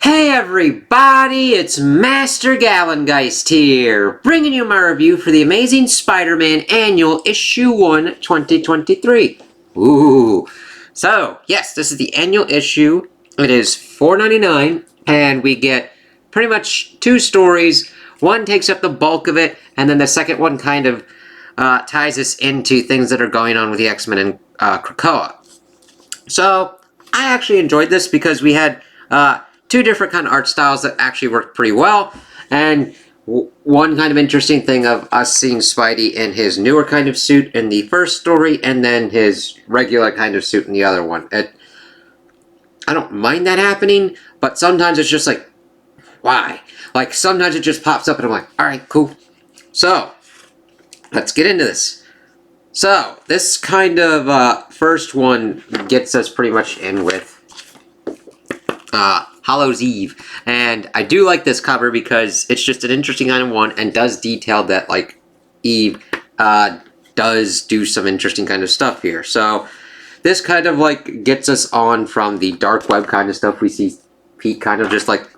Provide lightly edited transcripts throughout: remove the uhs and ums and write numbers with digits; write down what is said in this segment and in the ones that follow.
Hey everybody, it's Master Gallengeist here, bringing you my review for the Amazing Spider-Man Annual Issue 1, 2023. Ooh. So, yes, this is the annual issue. It is $4.99, and we get pretty much two stories. One takes up the bulk of it, and then the second one kind of ties us into things that are going on with the X-Men and Krakoa. So, I actually enjoyed this because we had two different kind of art styles that actually worked pretty well, and one kind of interesting thing of us seeing Spidey in his newer kind of suit in the first story, and then his regular kind of suit in the other one. I don't mind that happening, but sometimes it's just like, why? Like, sometimes it just pops up and I'm like, alright, cool. So, let's get into this. So, this kind of first one gets us pretty much in with Hallows' Eve, and I do like this cover because it's just an interesting kind of one and does detail that, like, Eve does do some interesting kind of stuff here. So this kind of like gets us on from the dark web kind of stuff. We see Pete kind of just like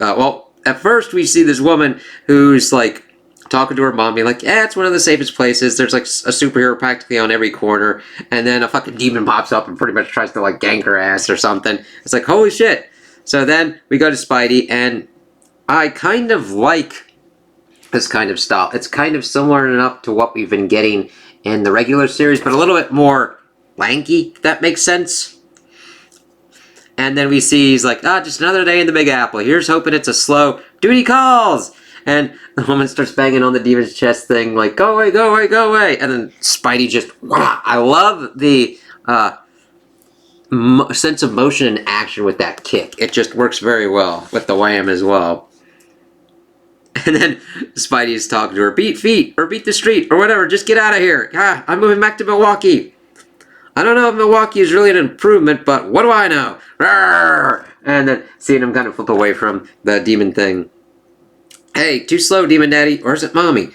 well, at first we see this woman who's like talking to her mom, being like, yeah, it's one of the safest places. There's like a superhero practically on every corner. And then a fucking demon pops up and pretty much tries to like gank her ass or something. It's like, holy shit. So then we go to Spidey, and I kind of like this kind of style. It's kind of similar enough to what we've been getting in the regular series, but a little bit more lanky, if that makes sense. And then we see he's like, just another day in the Big Apple. Here's hoping it's a slow duty calls. And the woman starts banging on the demon's chest thing, like, go away, go away, go away. And then Spidey just, wow. I love the sense of motion and action with that kick. It just works very well with the wham as well. And then Spidey's talking to her, beat feet, or beat the street, or whatever, just get out of here. I'm moving back to Milwaukee. I don't know if Milwaukee is really an improvement, but what do I know? Rawr! And then seeing him kind of flip away from the demon thing. Hey, too slow, Demon Daddy, or is it Mommy?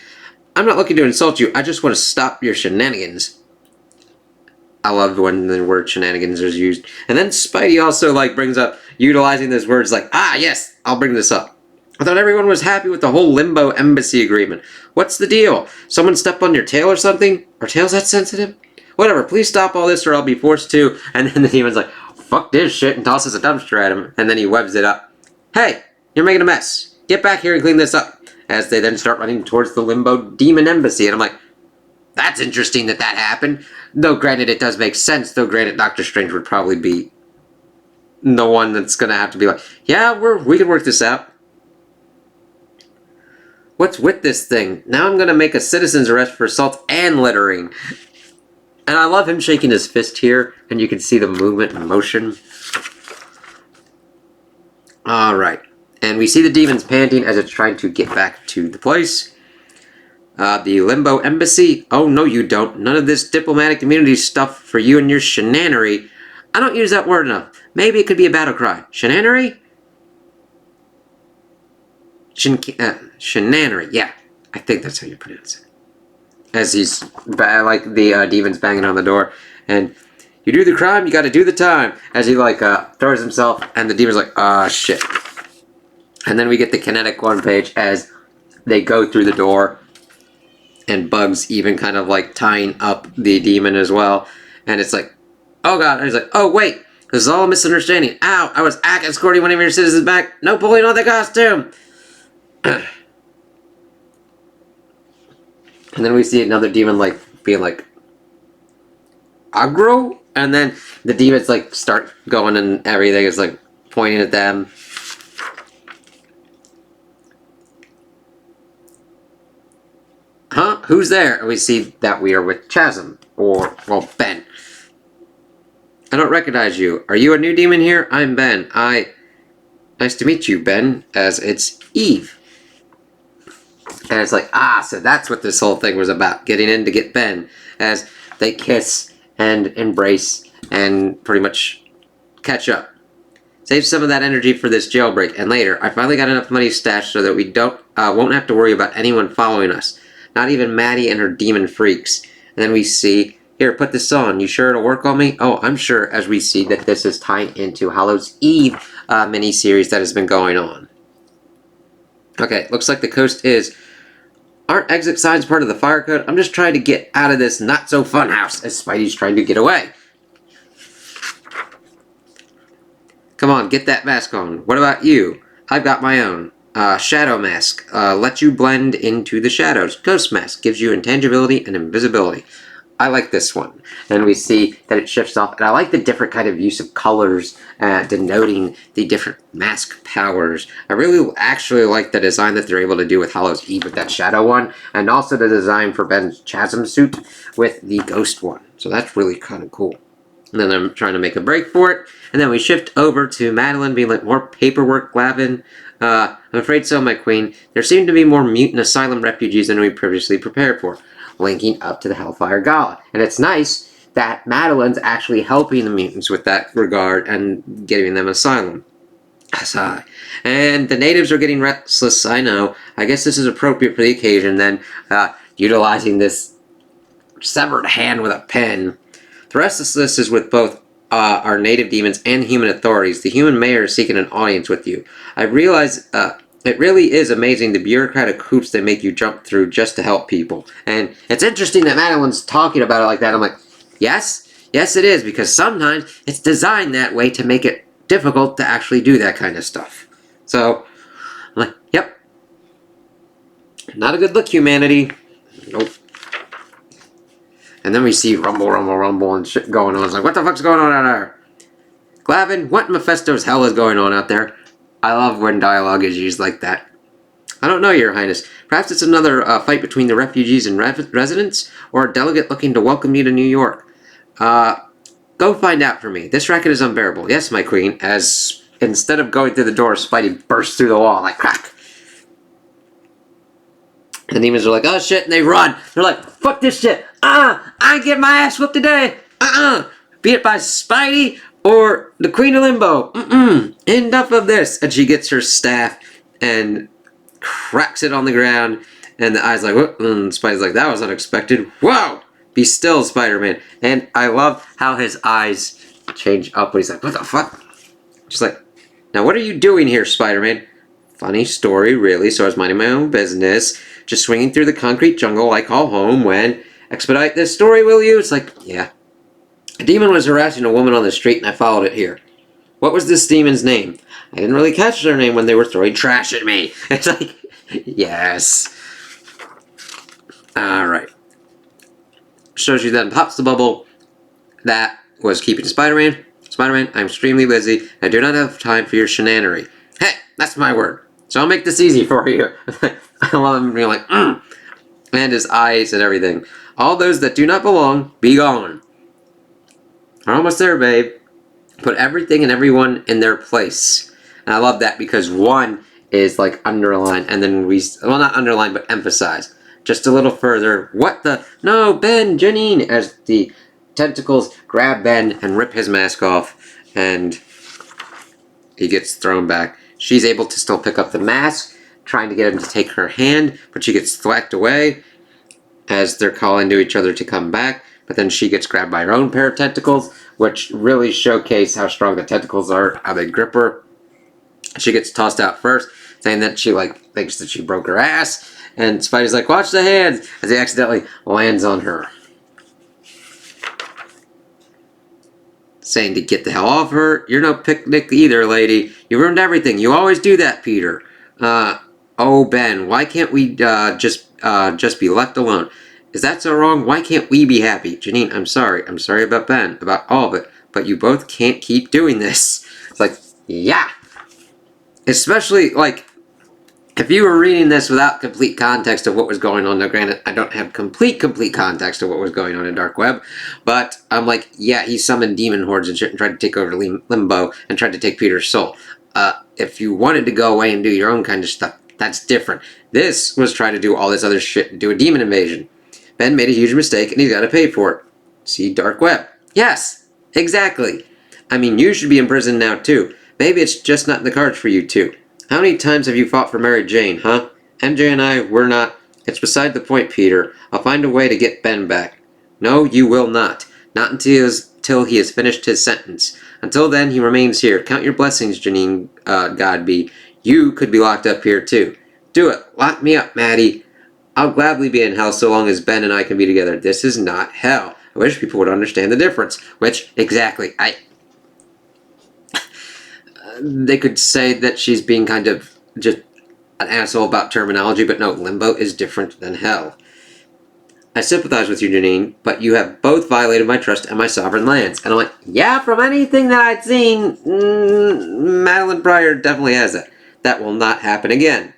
I'm not looking to insult you, I just want to stop your shenanigans. I loved when the word shenanigans is used. And then Spidey also like brings up utilizing those words like, yes, I'll bring this up. I thought everyone was happy with the whole Limbo Embassy agreement. What's the deal? Someone stepped on your tail or something? Are tails that sensitive? Whatever, please stop all this or I'll be forced to. And then the demon's like, fuck this shit, and tosses a dumpster at him. And then he webs it up. Hey, you're making a mess. Get back here and clean this up. As they then start running towards the Limbo Demon Embassy. And I'm like, that's interesting that happened. Though granted, it does make sense. Though granted, Doctor Strange would probably be the one that's going to have to be like, yeah, we can work this out. What's with this thing? Now I'm going to make a citizen's arrest for assault and littering. And I love him shaking his fist here. And you can see the movement and motion. Alright. And we see the demons panting as it's trying to get back to the place. The Limbo Embassy. Oh, no, you don't. None of this diplomatic immunity stuff for you and your shenanery. I don't use that word enough. Maybe it could be a battle cry. Shenanery? Shenanery. Yeah, I think that's how you pronounce it. As he's, like, the demon's banging on the door. And you do the crime, you gotta do the time. As he, like, throws himself, and the demon's like, shit. And then we get the kinetic one page as they go through the door. And Bugs even kind of like tying up the demon as well. And it's like, oh god. And he's like, oh wait, this is all a misunderstanding. Ow, I was escorting one of your citizens back. No pulling on the costume. And then we see another demon like being like, aggro? And then the demons like start going and everything is like pointing at them. Huh? Who's there? And we see that we are with Chasm. Or, well, Ben. I don't recognize you. Are you a new demon here? I'm Ben. Nice to meet you, Ben. As it's Eve. And it's like, so that's what this whole thing was about. Getting in to get Ben. As they kiss and embrace and pretty much catch up. Save some of that energy for this jailbreak. And later, I finally got enough money stashed so that we won't have to worry about anyone following us. Not even Maddie and her demon freaks. And then we see Here, put this on. You sure it'll work on me? Oh, I'm sure, as we see that this is tying into Hallows Eve mini-series that has been going on. Okay, looks like the coast is... Aren't exit signs part of the fire code? I'm just trying to get out of this not-so-fun house as Spidey's trying to get away. Come on, get that mask on. What about you? I've got my own. Shadow mask. Lets you blend into the shadows. Ghost mask. Gives you intangibility and invisibility. I like this one. And we see that it shifts off. And I like the different kind of use of colors denoting the different mask powers. I really actually like the design that they're able to do with Hallows Eve with that shadow one. And also the design for Ben's Chasm suit with the ghost one. So that's really kind of cool. And then I'm trying to make a break for it. And then we shift over to Madeline being like, more paperwork, Glavin. I'm afraid so, my queen. There seem to be more mutant asylum refugees than we previously prepared for. Linking up to the Hellfire Gala. And it's nice that Madeline's actually helping the mutants with that regard and giving them asylum. And the natives are getting restless, I know. I guess this is appropriate for the occasion then, utilizing this severed hand with a pen. The restlessness is with both our native demons and human authorities. The human mayor is seeking an audience with you. I realize it really is amazing the bureaucratic hoops they make you jump through just to help people. And it's interesting that Madeline's talking about it like that. I'm like, yes it is, because sometimes it's designed that way to make it difficult to actually do that kind of stuff. So, I'm like, yep. Not a good look, humanity. Nope. And then we see rumble, and shit going on. It's like, what the fuck's going on out there? Glavin, what in Mephisto's hell is going on out there? I love when dialogue is used like that. I don't know, Your Highness. Perhaps it's another fight between the refugees and residents, or a delegate looking to welcome you to New York. Go find out for me. This racket is unbearable. Yes, my queen, as instead of going through the door, Spidey bursts through the wall like crack. The demons are like, oh shit, and they run. They're like, fuck this shit. I ain't getting my ass whooped today. Be it by Spidey or the Queen of Limbo. Enough of this. And she gets her staff and cracks it on the ground. And the eye's like, whoop. And Spidey's like, that was unexpected. Whoa! Be still, Spider-Man. And I love how his eyes change up. He's like, what the fuck? She's like, now what are you doing here, Spider-Man? Funny story, really. So I was minding my own business. Just swinging through the concrete jungle I call home when... Expedite this story, will you? It's like, yeah. A demon was harassing a woman on the street and I followed it here. What was this demon's name? I didn't really catch their name when they were throwing trash at me. It's like, yes. Alright. Shows you then pops the bubble. That was keeping Spider-Man. Spider-Man, I'm extremely busy. I do not have time for your shenanery. Hey, that's my word. So I'll make this easy for you. I love him being like, and his eyes and everything. All those that do not belong, be gone. We're almost there, babe. Put everything and everyone in their place. And I love that because one is like underlined, and then we, well, not underlined, but emphasize. Just a little further. What the? No, Ben, Janine, as the tentacles grab Ben and rip his mask off, and he gets thrown back. She's able to still pick up the mask, trying to get him to take her hand, but she gets thwacked away as they're calling to each other to come back. But then she gets grabbed by her own pair of tentacles, which really showcase how strong the tentacles are, how they grip her. She gets tossed out first, saying that she thinks that she broke her ass. And Spidey's like, watch the hands, as he accidentally lands on her. Saying to get the hell off her. You're no picnic either, lady. You ruined everything. You always do that, Peter. Oh, Ben, why can't we just be left alone? Is that so wrong? Why can't we be happy? Janine, I'm sorry. I'm sorry about Ben, about all of it. But you both can't keep doing this. It's like, yeah. Especially, like, if you were reading this without complete context of what was going on, now granted, I don't have complete context of what was going on in Dark Web, but I'm like, yeah, he summoned demon hordes and shit and tried to take over Limbo and tried to take Peter's soul. If you wanted to go away and do your own kind of stuff, that's different. This was trying to do all this other shit and do a demon invasion. Ben made a huge mistake and he's got to pay for it. See Dark Web. Yes, exactly. I mean, you should be in prison now too. Maybe it's just not in the cards for you two. How many times have you fought for Mary Jane, huh? MJ and I, we're not. It's beside the point, Peter. I'll find a way to get Ben back. No, you will not. Not until he has finished his sentence. Until then, he remains here. Count your blessings, Janine Godby. You could be locked up here, too. Do it. Lock me up, Maddie. I'll gladly be in hell so long as Ben and I can be together. This is not hell. I wish people would understand the difference. Which, exactly, they could say that she's being kind of just an asshole about terminology, but no, limbo is different than hell. I sympathize with you, Janine, but you have both violated my trust and my sovereign lands. And I'm like, yeah, from anything that I'd seen, Madeline Pryor definitely has that. That will not happen again.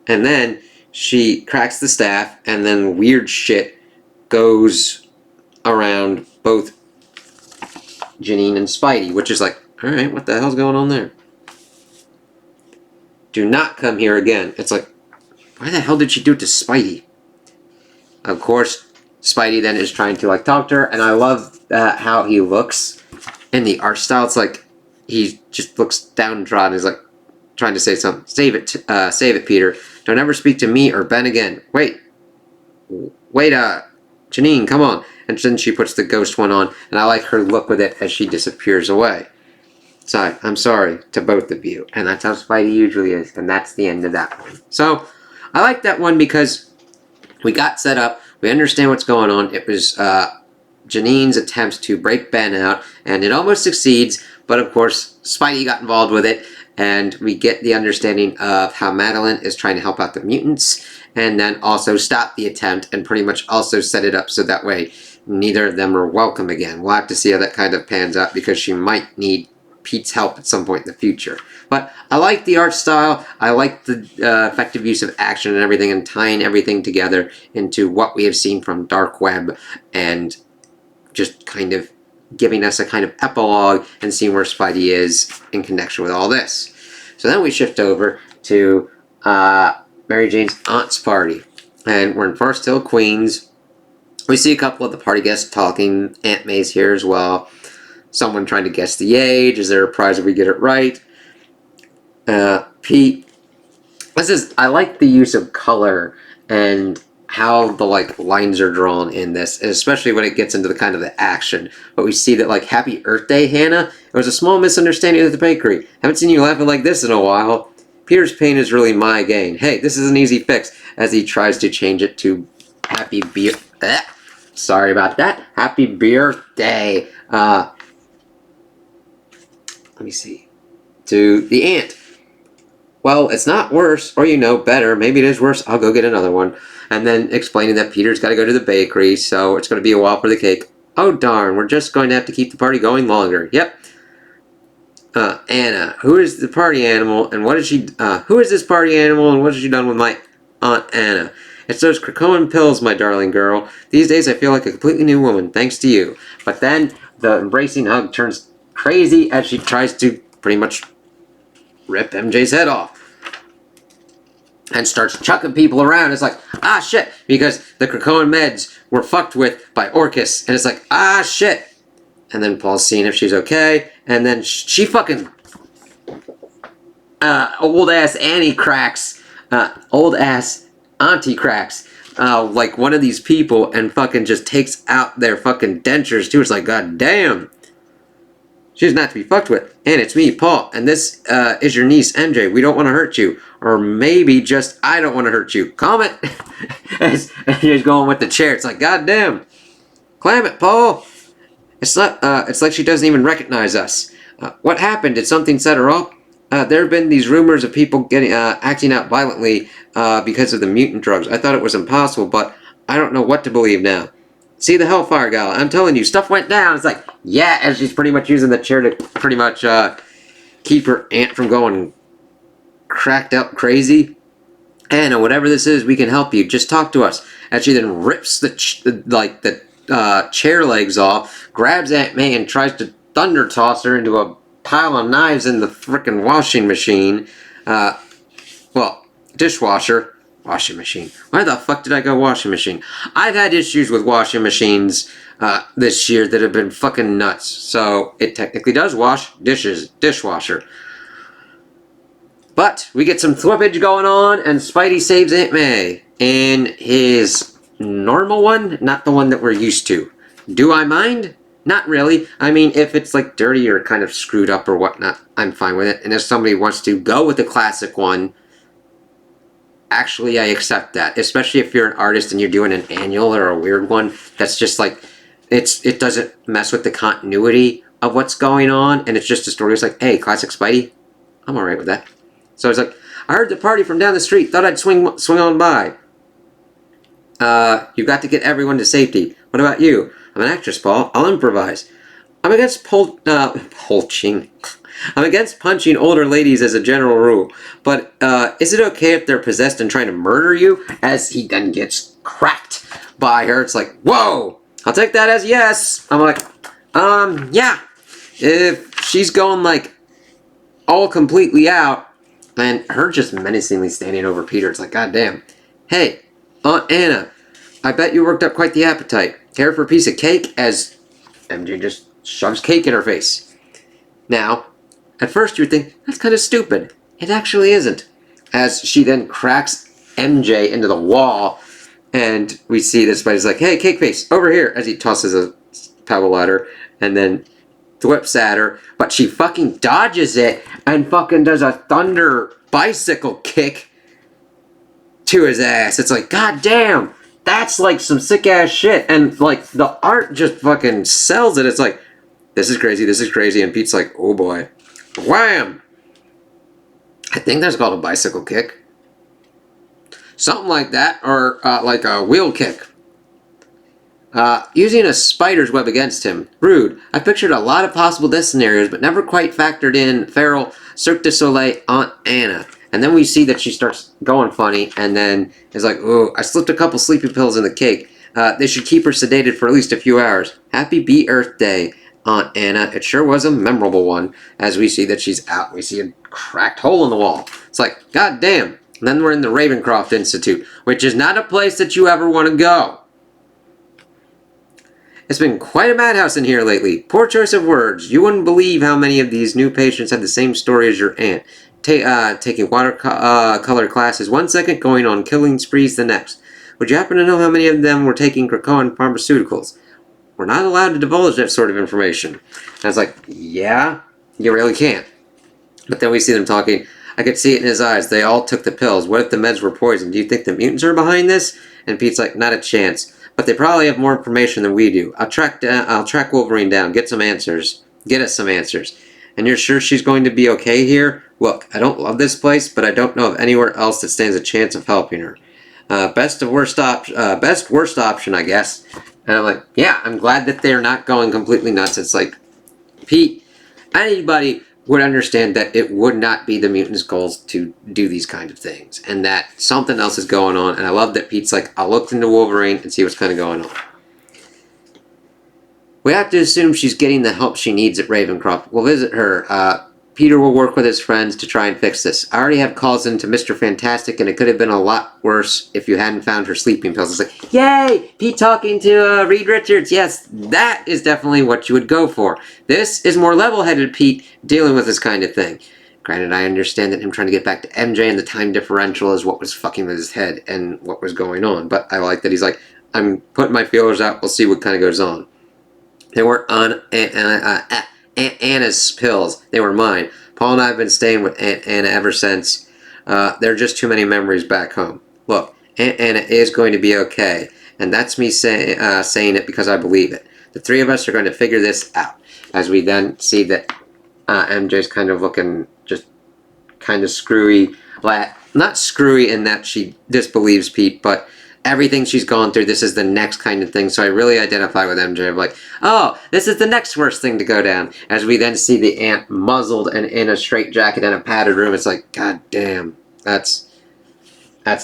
And then she cracks the staff, and then weird shit goes around both Janine and Spidey, which is like, alright, what the hell's going on there? Do not come here again. It's like, why the hell did she do it to Spidey? Of course, Spidey then is trying to like talk to her, and I love how he looks in the art style. It's like he just looks downtrodden. He's like trying to say something. Save it, Peter. Don't ever speak to me or Ben again. Wait, Janine, come on. And then she puts the ghost one on, and I like her look with it as she disappears away. So I'm sorry to both of you, and that's how Spidey usually is, and that's the end of that one. So I like that one because we got set up. We understand what's going on. It was Janine's attempts to break Ben out, and it almost succeeds, but of course, Spidey got involved with it, and we get the understanding of how Madeline is trying to help out the mutants, and then also stop the attempt, and pretty much also set it up so that way neither of them are welcome again. We'll have to see how that kind of pans out, because she might need Pete's help at some point in the future. But I like the art style. I like the effective use of action and everything, and tying everything together into what we have seen from Dark Web, and just kind of giving us a kind of epilogue and seeing where Spidey is in connection with all this. So then we shift over to Mary Jane's aunt's party, and we're in Forest Hill, Queens. We see a couple of the party guests talking. Aunt May's here as well. Someone trying to guess the age. Is there a prize if we get it right? Pete. I like the use of color and how the like lines are drawn in this, especially when it gets into the kind of the action. But we see that like Happy Earth Day, Hannah. It was a small misunderstanding at the bakery. Haven't seen you laughing like this in a while. Peter's pain is really my gain. Hey, this is an easy fix. As he tries to change it to Happy Beer. Sorry about that. Happy Beer Day. Let me see. To the aunt. Well, it's not worse, or better. Maybe it is worse. I'll go get another one. And then explaining that Peter's got to go to the bakery, so it's going to be a while for the cake. Oh, darn. We're just going to have to keep the party going longer. Yep. Anna. Who is the party animal, and what is she... who is this party animal, and what has she done with my Aunt Anna? It's those Krakoan pills, my darling girl. These days I feel like a completely new woman, thanks to you. But then the embracing hug turns crazy as she tries to pretty much rip MJ's head off and starts chucking people around. It's like, ah shit, because the Krakoan meds were fucked with by Orcus, and it's like, ah shit. And then Paul's seeing if she's okay, and then she fucking old ass Annie cracks, old ass auntie cracks like one of these people and fucking just takes out their fucking dentures too. It's like, god damn. She's not to be fucked with. And it's me, Paul. And this is your niece, MJ. We don't want to hurt you. Or maybe just I don't want to hurt you. Calm it. As she's going with the chair. It's like, god damn. Clam it, Paul. It's not. It's like she doesn't even recognize us. What happened? Did something set her off? There have been these rumors of people getting acting out violently because of the mutant drugs. I thought it was impossible, but I don't know what to believe now. See the Hellfire Gala. I'm telling you, stuff went down. It's like, yeah, and she's pretty much using the chair to pretty much keep her aunt from going cracked up crazy. Anna, whatever this is, we can help you. Just talk to us. And she then rips the chair legs off, grabs Aunt May, and tries to thunder toss her into a pile of knives in the frickin' washing machine. Dishwasher. Washing machine. Why the fuck did I go washing machine? I've had issues with washing machines this year that have been fucking nuts. So it technically does wash dishes. Dishwasher. But we get some thwippage going on, and Spidey saves Aunt May in his normal one, not the one that we're used to. Do I mind? Not really. I mean, if it's like dirty or kind of screwed up or whatnot, I'm fine with it. And if somebody wants to go with the classic one, actually I accept that. Especially if you're an artist and you're doing an annual or a weird one that's just like, it doesn't mess with the continuity of what's going on, and it's just a story. It's like, hey, classic Spidey, I'm alright with that. So it's like, I heard the party from down the street, thought I'd swing on by. You've got to get everyone to safety. What about you? I'm an actress, Paul. I'll improvise. I'm against poaching. I'm against punching older ladies as a general rule. But is it okay if they're possessed and trying to murder you? As he then gets cracked by her. It's like, whoa! I'll take that as yes. I'm like, yeah. If she's going like all completely out, and her just menacingly standing over Peter, it's like, goddamn. Hey, Aunt Anna, I bet you worked up quite the appetite. Care for a piece of cake? As MJ just shoves cake in her face. Now, at first you would think, that's kind of stupid. It actually isn't. As she then cracks MJ into the wall, and we see this Spidey's like, hey, cake face, over here, as he tosses a pebble at her, and then whips at her, but she fucking dodges it, and fucking does a thunder bicycle kick to his ass. It's like, god damn, that's like some sick ass shit, and like the art just fucking sells it. It's like, this is crazy, and Pete's like, oh boy, wham! I think that's called a bicycle kick. Something like that, or like a wheel kick. Using a spider's web against him. Rude. I pictured a lot of possible death scenarios, but never quite factored in feral Cirque du Soleil Aunt Anna. And then we see that she starts going funny, and then is like, oh, I slipped a couple sleepy pills in the cake. They should keep her sedated for at least a few hours. Happy Earth Day, Aunt Anna. It sure was a memorable one. As we see that she's out, we see a cracked hole in the wall. It's like, god damn. And then we're in the Ravencroft Institute, which is not a place that you ever want to go. It's been quite a madhouse in here lately. Poor choice of words. You wouldn't believe how many of these new patients had the same story as your aunt. Taking watercolor classes 1 second, going on killing sprees the next. Would you happen to know how many of them were taking Krakoan pharmaceuticals? We're not allowed to divulge that sort of information. And I was like, yeah, you really can't. But then we see them talking. I could see it in his eyes. They all took the pills. What if the meds were poisoned? Do you think the mutants are behind this? And Pete's like, not a chance. But they probably have more information than we do. I'll track Wolverine down. Get some answers. Get us some answers. And you're sure she's going to be okay here? Look, I don't love this place, but I don't know of anywhere else that stands a chance of helping her. Best worst option, I guess. And I'm like, yeah, I'm glad that they're not going completely nuts. It's like, Pete, anybody would understand that it would not be the mutants' goals to do these kind of things, and that something else is going on. And I love that Pete's like, I'll look into Wolverine and see what's kind of going on. We have to assume she's getting the help she needs at Ravencroft. We'll visit her. Peter will work with his friends to try and fix this. I already have calls into Mr. Fantastic, and it could have been a lot worse if you hadn't found her sleeping pills. It's like, yay! Pete talking to Reed Richards. Yes, that is definitely what you would go for. This is more level-headed Pete dealing with this kind of thing. Granted, I understand that him trying to get back to MJ and the time differential is what was fucking with his head and what was going on. But I like that he's like, I'm putting my feelers out. We'll see what kind of goes on. They weren't on Aunt Anna's pills. They were mine. Paul and I have been staying with Aunt Anna ever since. There are just too many memories back home. Look, Aunt Anna is going to be okay. And that's me saying it because I believe it. The three of us are going to figure this out. As we then see that MJ's kind of looking just kind of screwy. Not screwy in that she disbelieves Pete, but everything she's gone through, this is the next kind of thing. So I really identify with MJ of like, oh, this is the next worst thing to go down. As we then see the aunt muzzled and in a straitjacket in a padded room, it's like, god damn, that's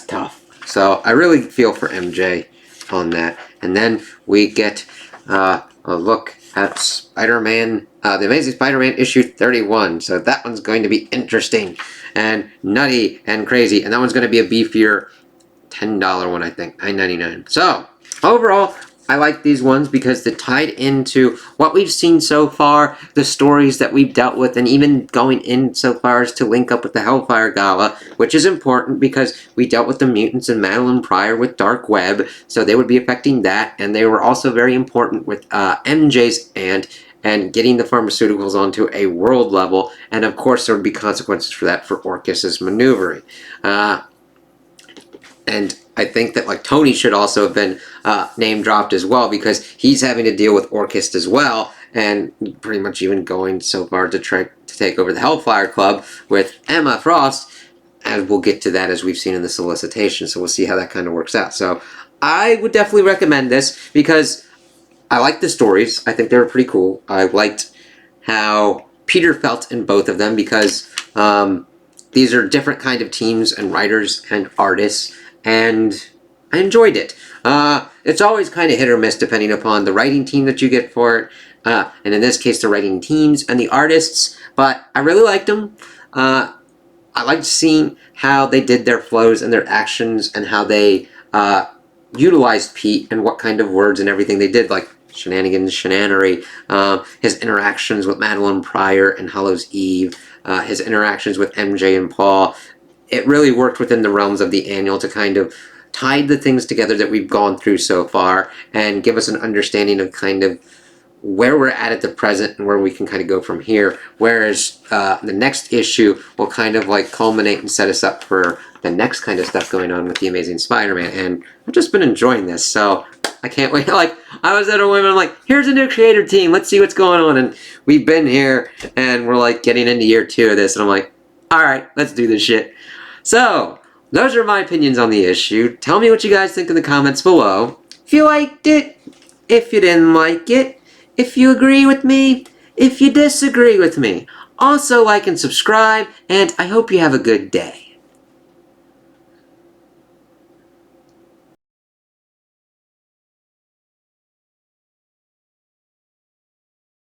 tough. So I really feel for MJ on that. And then we get a look at Spider-Man, The Amazing Spider-Man issue 31. So that one's going to be interesting and nutty and crazy. And that one's going to be a beefier $10 one, I think, $9.99. So, overall, I like these ones because they tied into what we've seen so far, the stories that we've dealt with, and even going in so far as to link up with the Hellfire Gala, which is important because we dealt with the mutants and Madeline Pryor with Dark Web, so they would be affecting that, and they were also very important with MJ's and getting the pharmaceuticals onto a world level, and of course there would be consequences for that for Orcus's maneuvering. And I think that like Tony should also have been name dropped as well because he's having to deal with Orcust as well, and pretty much even going so far to try to take over the Hellfire Club with Emma Frost. And we'll get to that as we've seen in the solicitation, so we'll see how that kind of works out. So I would definitely recommend this because I like the stories. I think they were pretty cool. I liked how Peter felt in both of them because these are different kind of teams and writers and artists, and I enjoyed it. It's always kind of hit or miss depending upon the writing team that you get for it, and in this case the writing teams and the artists, but I really liked them. I liked seeing how they did their flows and their actions and how they utilized Pete and what kind of words and everything they did, like shenanigans, shenanery, his interactions with Madeline Pryor and Hallows Eve, his interactions with MJ and Paul. It really worked within the realms of the annual to kind of tie the things together that we've gone through so far and give us an understanding of kind of where we're at the present and where we can kind of go from here, whereas the next issue will kind of like culminate and set us up for the next kind of stuff going on with the Amazing Spider-Man, and I've just been enjoying this, so I can't wait. Like, I was at a women, I'm like, here's a new creator team, let's see what's going on, and we've been here, and we're like getting into year 2 of this, and I'm like, alright, let's do this shit. So, those are my opinions on the issue. Tell me what you guys think in the comments below. If you liked it, if you didn't like it, if you agree with me, if you disagree with me. Also like and subscribe, and I hope you have a good day.